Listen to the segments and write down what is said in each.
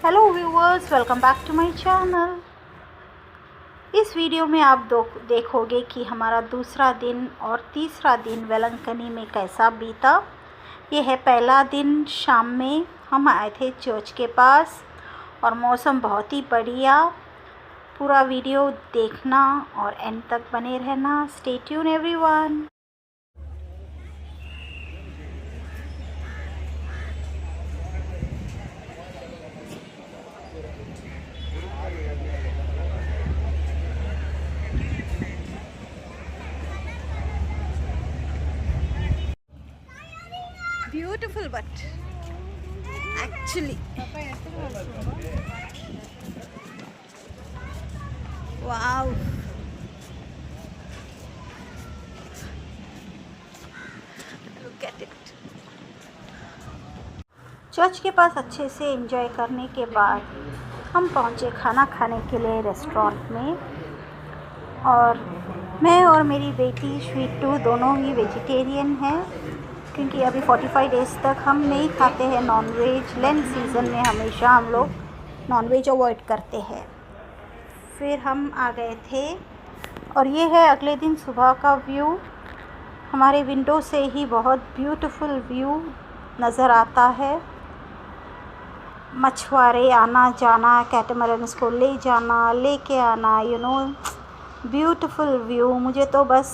Hello viewers, welcome back to my channel. इस video में आप देखोगे कि हमारा दूसरा दिन और तीसरा दिन वेलंकनी में कैसा बीता। ये है पहला दिन। शाम में हम आए थे चर्च के पास और मौसम बहुत ही बढ़िया। पूरा वीडियो देखना और एंड तक बने रहना। Stay tune everyone. Beautiful, but actually, wow. Look at it. Church के पास अच्छे से एंजॉय करने के बाद हम पहुंचे खाना खाने के लिए रेस्टोरेंट में। और मैं और मेरी बेटी स्वीटू दोनों ही वेजिटेरियन हैं, क्योंकि अभी 45 डेज़ तक हम नहीं खाते हैं नॉनवेज। लेंट सीज़न में हमेशा हम लोग नॉनवेज अवॉइड करते हैं। फिर हम आ गए थे और ये है अगले दिन सुबह का व्यू। हमारे विंडो से ही बहुत ब्यूटीफुल व्यू नज़र आता है। मछुआरे आना जाना, कैटमरन्स को ले जाना लेके आना, ब्यूटीफुल व्यू। मुझे तो बस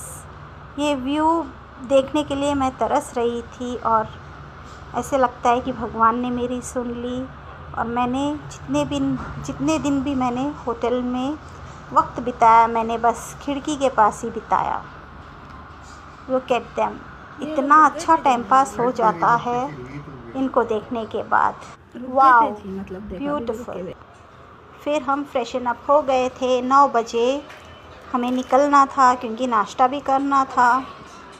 ये व्यू देखने के लिए मैं तरस रही थी और ऐसे लगता है कि भगवान ने मेरी सुन ली। और मैंने जितने दिन भी मैंने होटल में वक्त बिताया, मैंने बस खिड़की के पास ही बिताया। Look at them. इतना अच्छा टाइम पास हो जाता है इनको देखने के बाद। वाव, ब्यूटीफुल। फिर हम फ्रेशन अप हो गए थे। 9 बजे हमें निकलना था, क्योंकि नाश्ता भी करना था।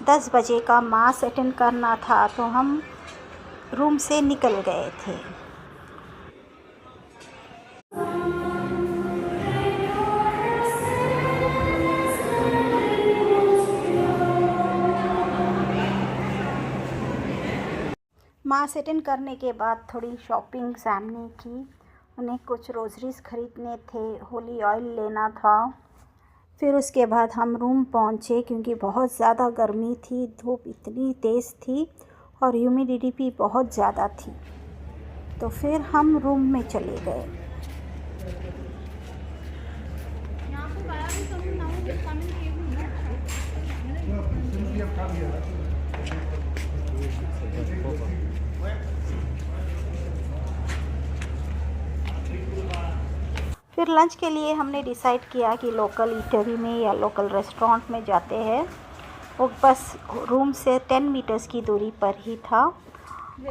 10 बजे का मास अटेंड करना था, तो हम रूम से निकल गए थे। मास अटेंड करने के बाद थोड़ी शॉपिंग सैम ने की। उन्हें कुछ रोज़रीज ख़रीदने थे, होली ऑयल लेना था। फिर उसके बाद हम रूम पहुँचे, क्योंकि बहुत ज़्यादा गर्मी थी, धूप इतनी तेज़ थी और ह्यूमिडिटी भी बहुत ज़्यादा थी। तो फिर हम रूम में चले गए। फिर लंच के लिए हमने डिसाइड किया कि लोकल ईटरी में या लोकल रेस्टोरेंट में जाते हैं। वो बस रूम से 10 मीटर्स की दूरी पर ही था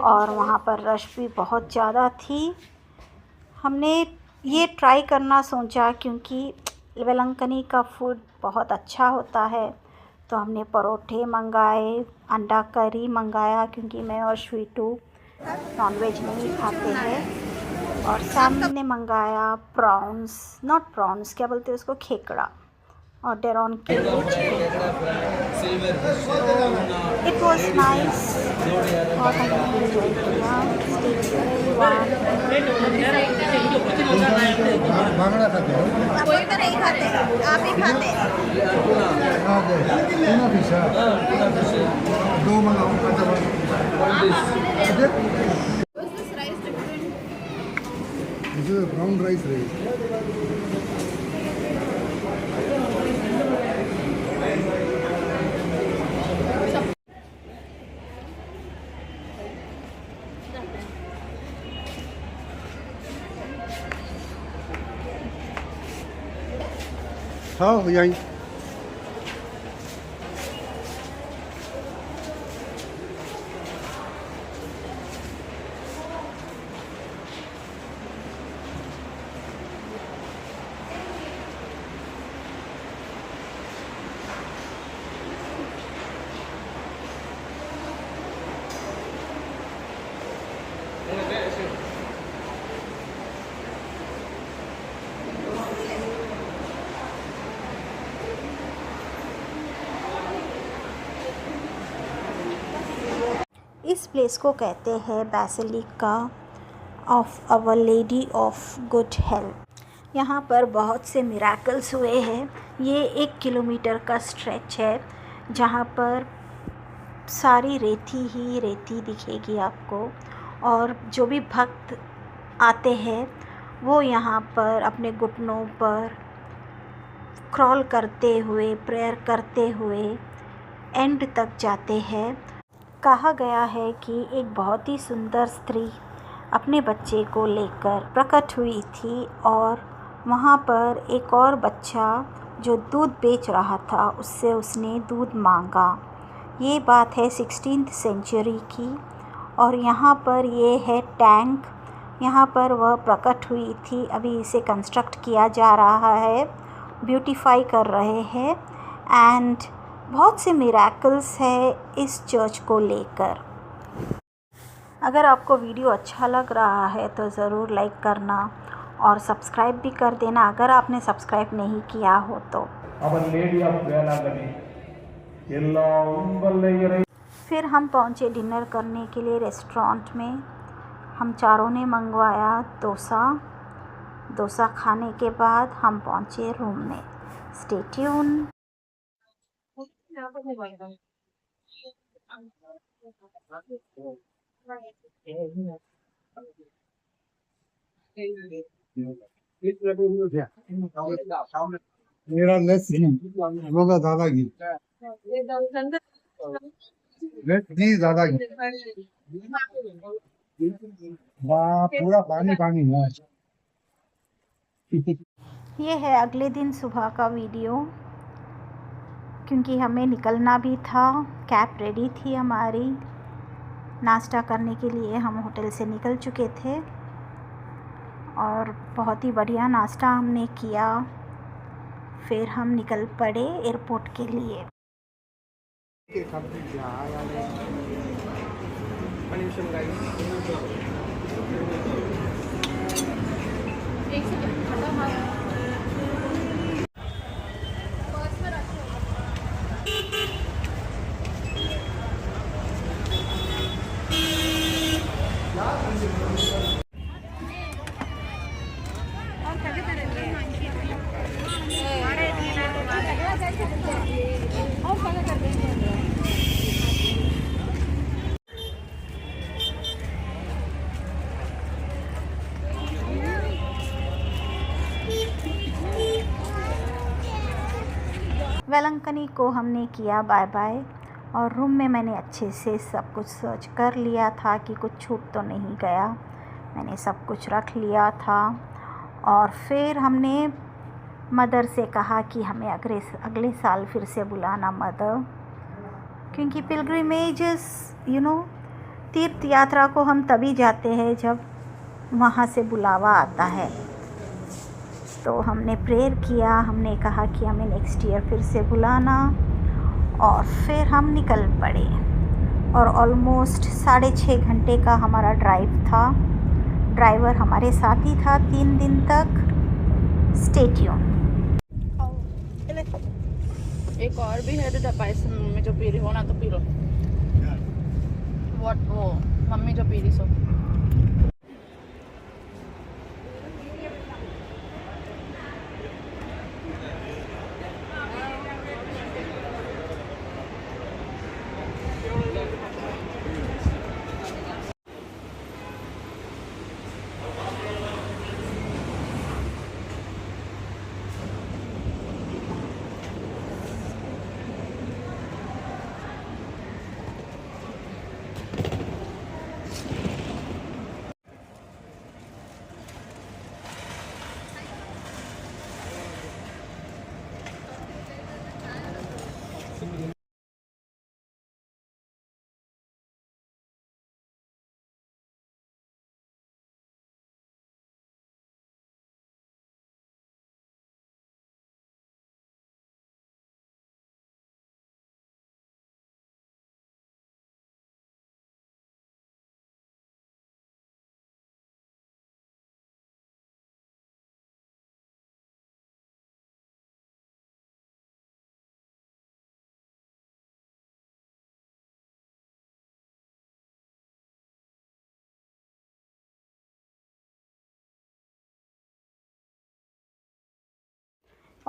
और वहाँ पर रश भी बहुत ज़्यादा थी। हमने ये ट्राई करना सोचा, क्योंकि वेलंकनी का फूड बहुत अच्छा होता है। तो हमने परोठे मंगाए, अंडा करी मंगाया, क्योंकि मैं और स्वीटू नॉनवेज नहीं खाते हैं। और सैम ने मंगाया प्रॉन्स, नॉट प्रॉन्स, क्या बोलते हैं उसको, खेकड़ा। और डेरॉन के लिए चिकन। इट वॉज नाइस और हमने एंजॉय किया। कोई तो नहीं खाते, आप ही खाते हैं। ब्राउन राइस रही। हाँ यहीं इस प्लेस को कहते हैं basilica of our lady of good health. यहाँ पर बहुत से मिराकल्स हुए हैं। ये 1 किलोमीटर का स्ट्रेच है जहाँ पर सारी रेती ही रेती दिखेगी आपको, और जो भी भक्त आते हैं वो यहाँ पर अपने घुटनों पर क्रॉल करते हुए, प्रेयर करते हुए एंड तक जाते हैं। कहा गया है कि एक बहुत ही सुंदर स्त्री अपने बच्चे को लेकर प्रकट हुई थी, और वहाँ पर एक और बच्चा जो दूध बेच रहा था उससे उसने दूध मांगा। ये बात है 16th सेंचुरी की, और यहाँ पर ये है टैंक, यहाँ पर वह प्रकट हुई थी। अभी इसे कंस्ट्रक्ट किया जा रहा है, ब्यूटीफाई कर रहे हैं, एंड बहुत से मिराकल्स है इस चर्च को लेकर। अगर आपको वीडियो अच्छा लग रहा है तो ज़रूर लाइक करना और सब्सक्राइब भी कर देना अगर आपने सब्सक्राइब नहीं किया हो तो। फिर हम पहुँचे डिनर करने के लिए रेस्टोरेंट में। हम चारों ने मंगवाया डोसा खाने के बाद हम पहुँचे रूम में। Stay tune. मेरा लेस होगा ज़्यादा घी, लेस नहीं ज़्यादा घी, पूरा पानी पानी है। ये है अगले दिन सुबह का वीडियो, क्योंकि हमें निकलना भी था। कैब रेडी थी हमारी, नाश्ता करने के लिए हम होटल से निकल चुके थे और बहुत ही बढ़िया नाश्ता हमने किया। फिर हम निकल पड़े एयरपोर्ट के लिए। वेलंकनी को हमने किया बाय बाय, और रूम में मैंने अच्छे से सब कुछ सर्च कर लिया था कि कुछ छूट तो नहीं गया। मैंने सब कुछ रख लिया था, और फिर हमने मदर से कहा कि हमें अगले साल फिर से बुलाना मदर, क्योंकि पिलग्रिमेजेस तीर्थ यात्रा को हम तभी जाते हैं जब वहाँ से बुलावा आता है। तो हमने प्रेयर किया, हमने कहा कि हमें नेक्स्ट ईयर फिर से बुलाना, और फिर हम निकल पड़े। और ऑलमोस्ट 6.5 घंटे का हमारा ड्राइव था। ड्राइवर हमारे साथ ही था 3 दिन तक। Stay tune. एक और भी है तो पायसन मम्मी जो पी रही हो ना, तो पी लो। वो मम्मी जो पी रही सो।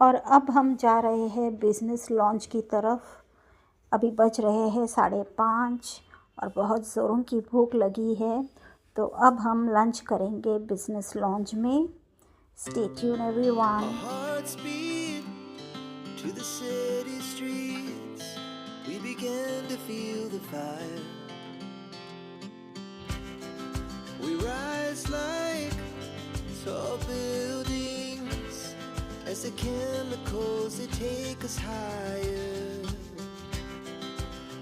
और अब हम जा रहे हैं बिज़नेस लॉन्च की तरफ। अभी बज रहे हैं 5:30 और बहुत ज़ोरों की भूख लगी है, तो अब हम लंच करेंगे बिज़नेस लॉन्च में। Stay tuned everyone. Hearts beat to the city streets. We began to feel the fire. We rise like tall buildings as the chemicals they take us higher.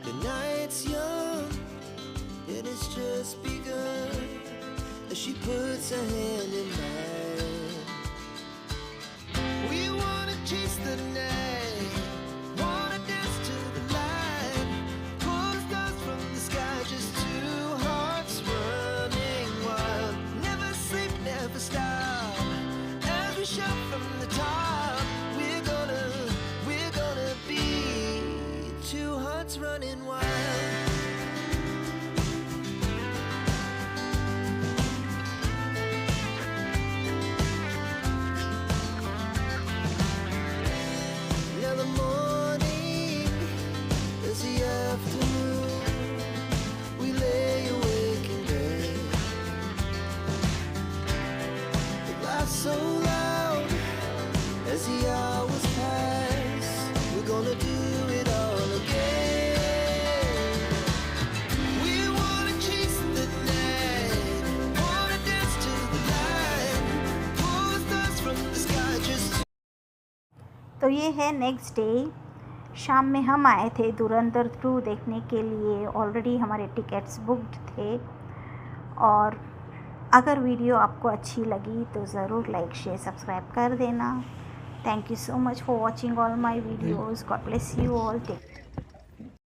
The night's young and it's just begun as she puts her hand in mine. We wanna chase the night, wanna dance to the light, pull stars from the sky, just two hearts running wild. Never sleep, never stop, as we shout from the top. We're gonna be two hearts running wild. Now the morning is the afternoon. We lay awake in bed. The laughs so loud as the hours pass. We're gonna do it all again. We wanna chase the night, wanna dance to the light, pull stars from the sky, just तो ये है next day. शाम में हम आए थे धुरंधर 2 देखने के लिए। ऑलरेडी हमारे टिकट्स बुक्ड थे। और अगर वीडियो आपको अच्छी लगी तो ज़रूर लाइक शेयर सब्सक्राइब कर देना। Thank you so much for watching all my videos. God bless you all. Take